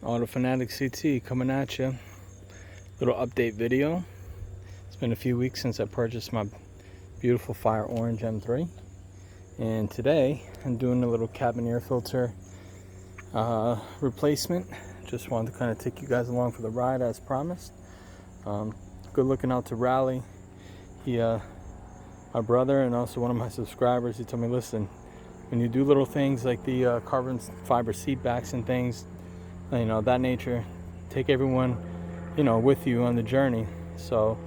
Auto Fanatic CT coming at you. Little update video. It's been a few weeks since I purchased my beautiful fire orange M3, and today I'm doing a little cabin air filter replacement. Just wanted to kind of take you guys along for the ride as promised. Good looking out to Raleigh. My brother and also one of my subscribers, he told me, listen, when you do little things like the carbon fiber seat backs and things, that nature, take everyone, with you on the journey. So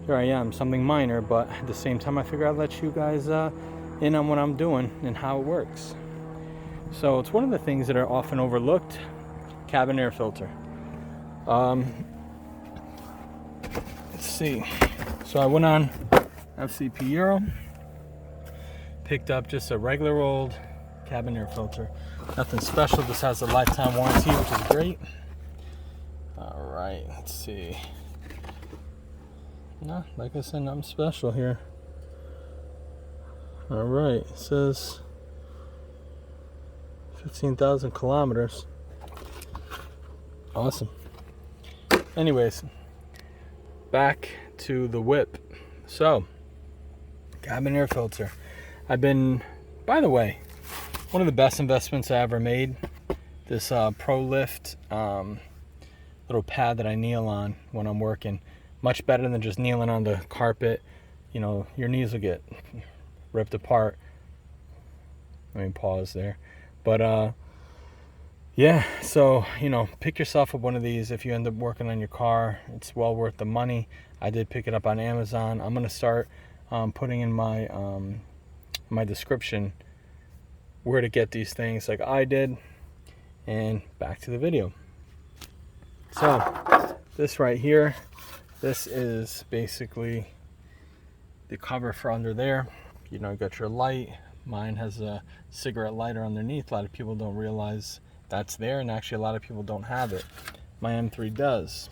here I am, something minor, but at the same time I figure I'd let you guys in on what I'm doing and how it works. So it's one of the things that are often overlooked, cabin air filter. Let's see. So I went on F80 Euro, picked up just a regular old cabin air filter. Nothing special, this has a lifetime warranty, which is great. Alright, let's see. No, like I said, nothing special here. Alright, it says 15,000 kilometers. Awesome. Anyways, back to the whip. So, cabin air filter. By the way, one of the best investments I ever made. This Pro Lift little pad that I kneel on when I'm working. Much better than just kneeling on the carpet. Your knees will get ripped apart. Let me pause there. But yeah, so pick yourself up one of these if you end up working on your car. It's well worth the money. I did pick it up on Amazon. I'm gonna start putting in my my description where to get these things like I did. And back to the video. So this right here, this is basically the cover for under there. You got your light. Mine has a cigarette lighter underneath. A lot of people don't realize that's there, and actually a lot of people don't have it. My M3 does.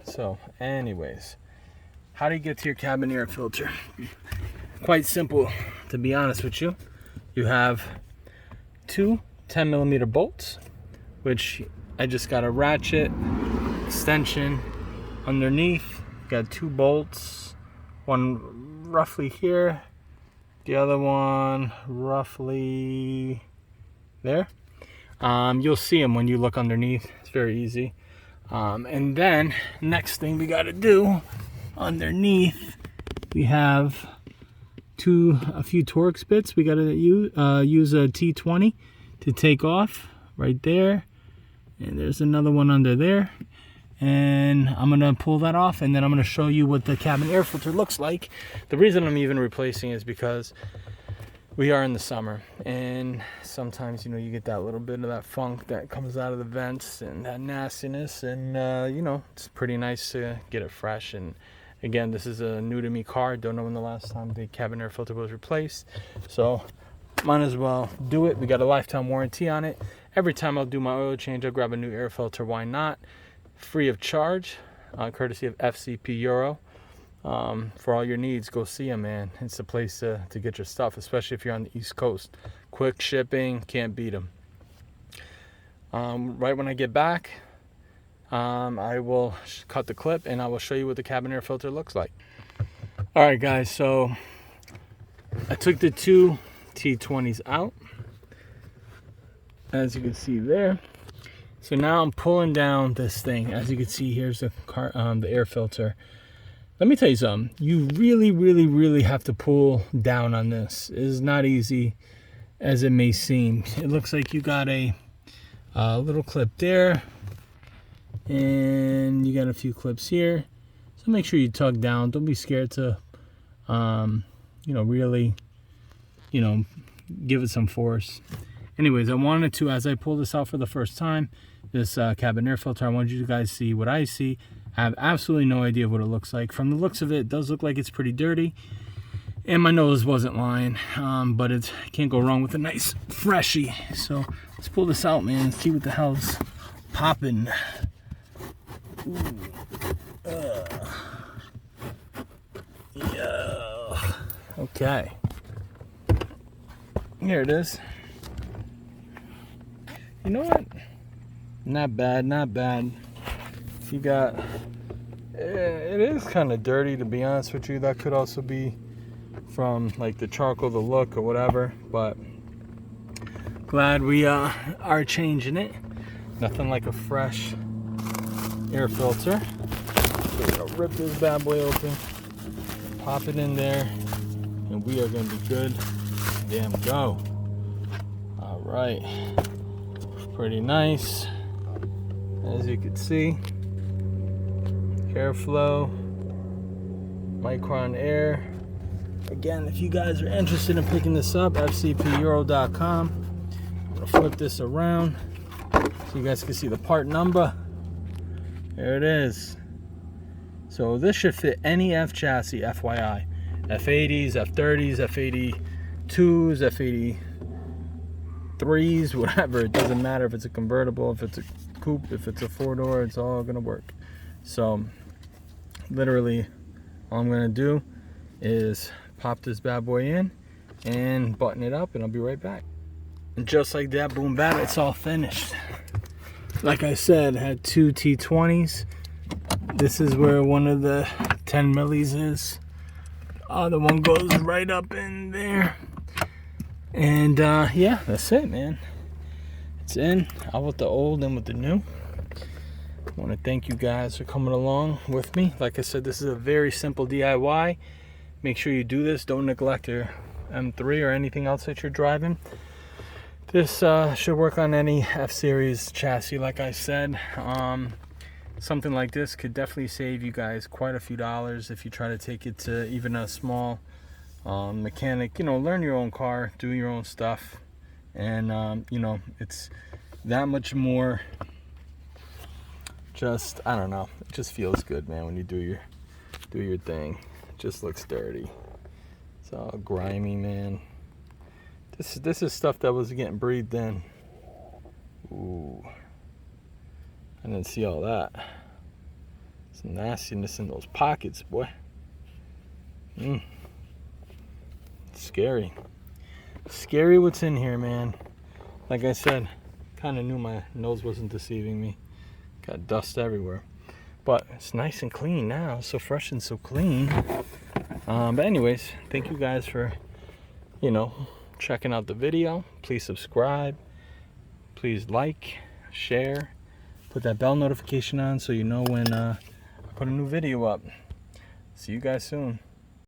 So anyways, how do you get to your cabin air filter? Quite simple, to be honest with you. You have two 10mm bolts, which I just got a ratchet extension underneath. Got two bolts, one roughly here, the other one roughly there. You'll see them when you look underneath. It's very easy. And then next thing we got to do underneath, we have a few Torx bits. We got to use a T20 to take off right there, and there's another one under there, and I'm gonna pull that off, and then I'm gonna show you what the cabin air filter looks like. The reason I'm even replacing is because we are in the summer, and sometimes you get that little bit of that funk that comes out of the vents and that nastiness, and it's pretty nice to get it fresh. And again, this is a new to me car. Don't know when the last time the cabin air filter was replaced, so might as well do it. We got a lifetime warranty on it. Every time I'll do my oil change, I'll grab a new air filter. Why not? Free of charge, courtesy of F80 Euro. For all your needs, go see them, man. It's the place to get your stuff, especially if you're on the East Coast. Quick shipping, can't beat them. Right when I get back, I will cut the clip and I will show you what the cabin air filter looks like. All right, guys, so I took the two T20s out, as you can see there. So now I'm pulling down this thing. As you can see, here's the air filter. Let me tell you something. You really have to pull down on this. It is not easy as it may seem. It looks like you got a little clip there, and you got a few clips here. So make sure you tug down. Don't be scared to, really, give it some force. Anyways, I wanted to, as I pull this out for the first time, this cabin air filter, I wanted you guys to see what I see. I have absolutely no idea what it looks like. From the looks of it, it does look like it's pretty dirty. And my nose wasn't lying, but it can't go wrong with a nice freshie. So let's pull this out, man, and see what the hell's popping. Yeah. Okay. Here it is. You know what? Not bad, not bad. You got, it is kind of dirty, to be honest with you. That could also be from like the charcoal, the look or whatever, but glad we are changing it. Nothing like a fresh air filter. So we're gonna rip this bad boy open, pop it in there, and we are gonna be good. Damn, go. All right, pretty nice. As you can see, airflow, Micron Air. Again, if you guys are interested in picking this up, fcpeuro.com. I'm gonna flip this around so you guys can see the part number. There it is. So this should fit any F chassis, FYI. F80s, F30s, F82s, F83s, whatever. It doesn't matter if it's a convertible, if it's a coupe, if it's a four-door, it's all gonna work. So literally all I'm gonna do is pop this bad boy in and button it up, and I'll be right back. And just like that, boom bam, it's all finished. Like I said, I had two T20s. This is where one of the 10 millis is. The other one goes right up in there. And yeah, that's it, man. It's in, out with the old and with the new. I want to thank you guys for coming along with me. Like I said, this is a very simple DIY. Make sure you do this. Don't neglect your M3 or anything else that you're driving. This should work on any F-Series chassis, like I said. Something like this could definitely save you guys quite a few dollars if you try to take it to even a small mechanic. You know, learn your own car, do your own stuff, and you know, it's that much more. Just, I don't know, it just feels good, man, when you do your thing. It just looks dirty. It's all grimy, man. This is stuff that was getting breathed in. Ooh, I didn't see all that. Some nastiness in those pockets, boy. Scary. Scary what's in here, man. Like I said, kind of knew my nose wasn't deceiving me. Got dust everywhere. But it's nice and clean now. So fresh and so clean. But anyways, thank you guys for, you know, checking out the video. Please subscribe. Please like, share. Put that bell notification on so you know when I put a new video up. See you guys soon.